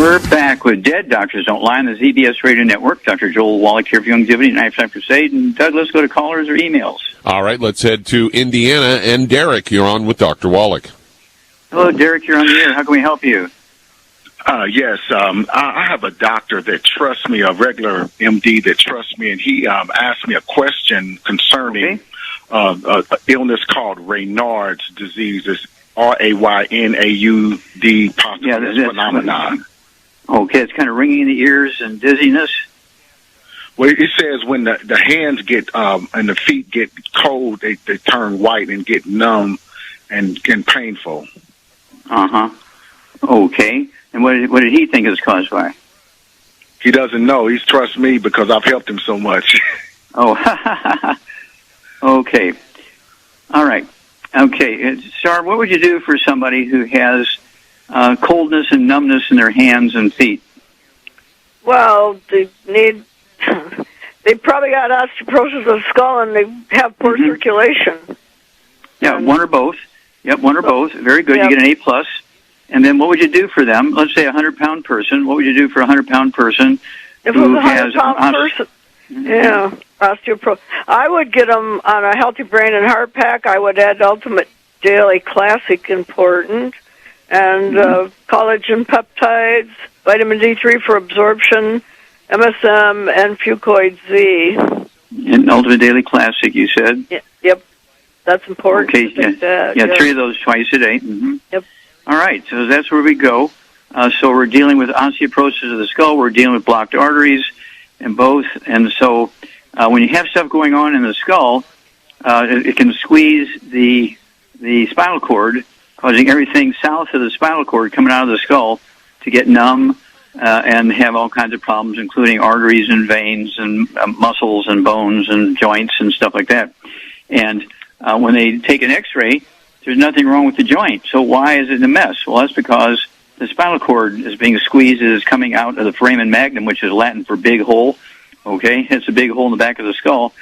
We're back with Dead Doctors Don't Lie on the ZBS Radio Network. Dr. Joel Wallach here for Youngevity, 95 Crusade. And Doug, let's go to callers or emails. All right, let's head to Indiana. And Derek, you're on with Dr. Wallach. Hello, Derek. You're on the air. How can we help you? Yes, I have a doctor that trusts me, a regular MD that trusts me, and he asked me a question concerning an illness called Raynaud's disease. It's Raynaud possible phenomenon. Okay, it's kind of ringing in the ears and dizziness. Well, it says when the hands get and the feet get cold, they turn white and get numb and painful. Uh-huh. Okay. And what did he think it was caused by? He doesn't know. He trusts me because I've helped him so much. Oh, okay. All right. Okay. Sar, what would you do for somebody who has coldness and numbness in their hands and feet? Well, they probably got osteoporosis of the skull and they have poor circulation. Yeah, one or both. Yep, one or both. Very good. Yep. You get an A+. And then what would you do for them? Let's say a 100-pound person. What would you do for a 100-pound person if it was a 100-pound person? Yeah, osteoporosis. I would get them on a healthy brain and heart pack. I would add Ultimate Daily Classic, important, and collagen peptides, vitamin D3 for absorption, MSM, and Fucoid Z. And Ultimate Daily Classic, you said? Yep, that's important. Okay, yeah, 3 of those twice a day. Mm-hmm. Yep. All right, so that's where we go. So we're dealing with osteoporosis of the skull. We're dealing with blocked arteries and both. And so when you have stuff going on in the skull, it can squeeze the spinal cord, causing everything south of the spinal cord coming out of the skull to get numb and have all kinds of problems, including arteries and veins and muscles and bones and joints and stuff like that. And when they take an X-ray, there's nothing wrong with the joint. So why is it a mess? Well, that's because the spinal cord is being squeezed. It is coming out of the foramen magnum, which is Latin for big hole. Okay, it's a big hole in the back of the skull.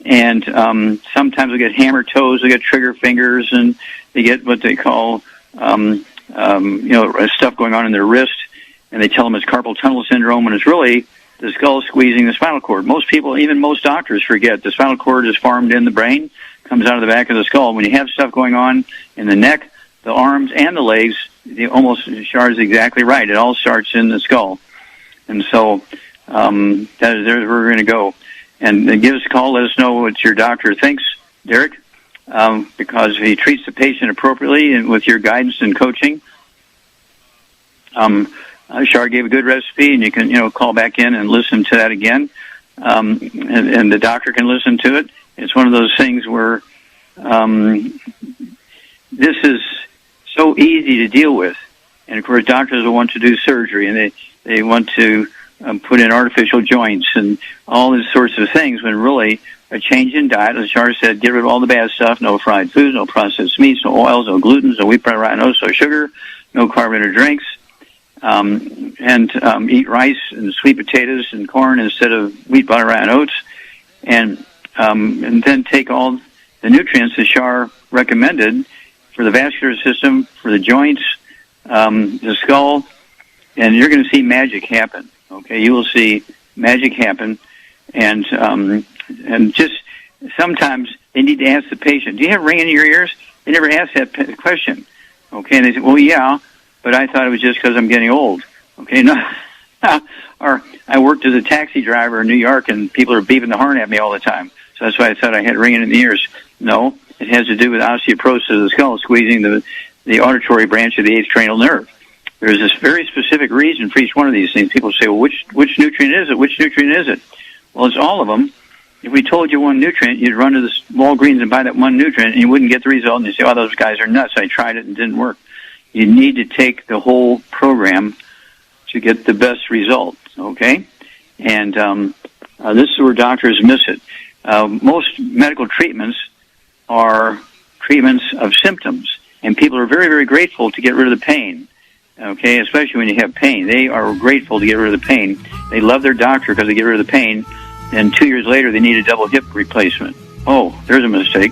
And sometimes they get hammer toes, they get trigger fingers, and they get what they call, stuff going on in their wrist. And they tell them it's carpal tunnel syndrome, and it's really the skull squeezing the spinal cord. Most people, even most doctors, forget the spinal cord is formed in the brain, comes out of the back of the skull. When you have stuff going on in the neck, the arms, and the legs, Shar is exactly right. It all starts in the skull. And so that is where we're going to go. And give us a call. Let us know what your doctor thinks, Derek, because if he treats the patient appropriately and with your guidance and coaching, Shar gave a good recipe, and you can call back in and listen to that again, and the doctor can listen to it. It's one of those things where this is so easy to deal with. And, of course, doctors will want to do surgery, and they want to put in artificial joints and all these sorts of things, when really a change in diet, as Shar said, get rid of all the bad stuff, no fried foods, no processed meats, no oils, no gluten, no wheat, bread, rye, no sugar, no carbonated drinks, and eat rice and sweet potatoes and corn instead of wheat, butter, rye, and oats, and then take all the nutrients that Shar recommended for the vascular system, for the joints, the skull, and you're going to see magic happen. Okay, you will see magic happen, and just sometimes they need to ask the patient, "Do you have ringing in your ears?" They never ask that question. Okay, and they say, "Well, yeah, but I thought it was just because I'm getting old." Okay, no. Or I worked as a taxi driver in New York, and people are beeping the horn at me all the time. So that's why I thought I had ringing in the ears. No, it has to do with osteoporosis of the skull, squeezing the auditory branch of the eighth cranial nerve. There's this very specific reason for each one of these things. People say, well, which nutrient is it? Which nutrient is it? Well, it's all of them. If we told you one nutrient, you'd run to the Walgreens and buy that one nutrient, and you wouldn't get the result, and you'd say, oh, those guys are nuts. I tried it and it didn't work. You need to take the whole program to get the best result, okay? And this is where doctors miss it. Most medical treatments are treatments of symptoms, and people are very, very grateful to get rid of the pain, okay, especially when you have pain. They are grateful to get rid of the pain. They love their doctor because they get rid of the pain, and 2 years later they need a double hip replacement. Oh, there's a mistake.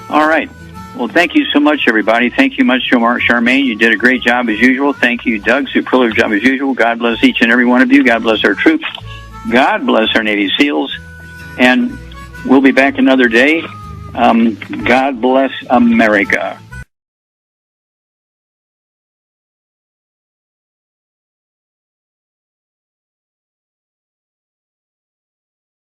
All right. Well, thank you so much, everybody. Thank you much, Charmaine. You did a great job as usual. Thank you, Doug. Superlative job as usual. God bless each and every one of you. God bless our troops. God bless our Navy SEALs. And we'll be back another day. God bless America.